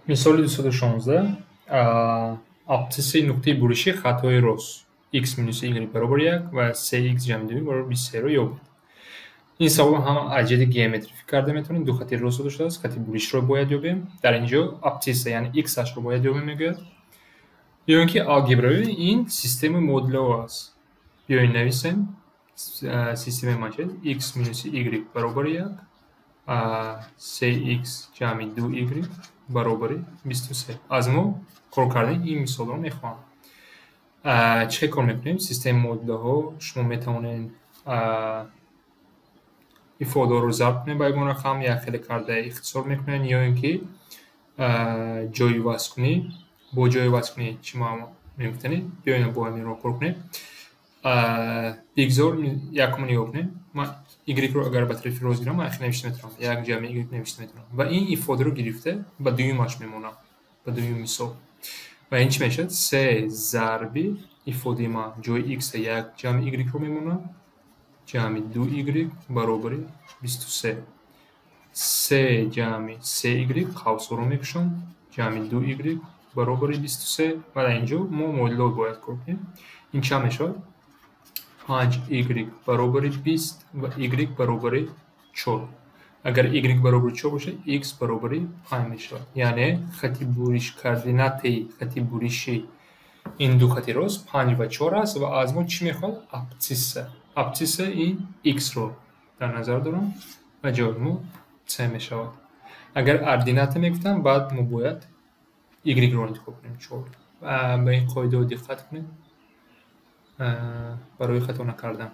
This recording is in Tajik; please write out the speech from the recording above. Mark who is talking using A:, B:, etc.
A: Мисоли 216 абсцисси нуқтаи буриши хатҳои рост x минус y баробар 1 ва 3x ҷамъи 2 баробар 23-ро ёбед. ин савол ҳам аҷеди геометрифӣ карда метавонем. Ду хати ростро доштааст, хати буришро бояд ёбем. Дар ин ҷо абсцисса яъне x-ашро бояд ёбем мегӯяд. Биёем ки алгебрави ин системаи модулаҳо аст. Биёем нависем системаи ма чист x минуси y баробар 1 3x ҷамъи 2y баробари 23. Аз мо кор кардани ин мисолро мехоҳам. Чӣ хел кор мекунем? Системаи модулаҳо шумо метавонед ифодаҳоро зарб кунед ба ягон рақам, як хеле карда ихтисор мекунед, ё ин ки ҷойвазкунӣ. Бо ҷойвазкунӣ чӣ мегуфтанед? Биёед бо ҳаминро кор кунем. Бигзор якумро ё кунем. Ман y-ро агар ба тарафи рост гирам, ман хел навишта метавонам. Як ҷамъи y навишта метавонам. Ва ин ифодаро гирифта ба дуюмаш мемонам. Ба дуюм мисол. Ва ин чӣ мешавад? 3 зарби ифодаи ма ҷои x як ҷамъи y-ро мемонам. ҷамъи 2y баробари 23. 3 ҷамъи 3y қавсҳоро мекушам. ҷамъи 2y баробари 23. ва дар ин ҷо мо модулро бояд кор кунем. Ин чанд мешавад? 5y баробари 20 ва y баробари 4. Агар y баробари 4 бошад, x баробари 5 мешавад. Яъне хати буриш координатаи хати буриши ин ду хати рост 5 ва 4 аст ва аз мо чӣ мехоҳад? Абсцисса. Абсцисса ин x-ро дар назар дорам ва ҷавоби мо c мешавад. Агар ордината мегуфтам, баъд мо бояд y-ро интихоб кунем. 4. Ба ин қоидаҳо диққат кунед барои хато накардан.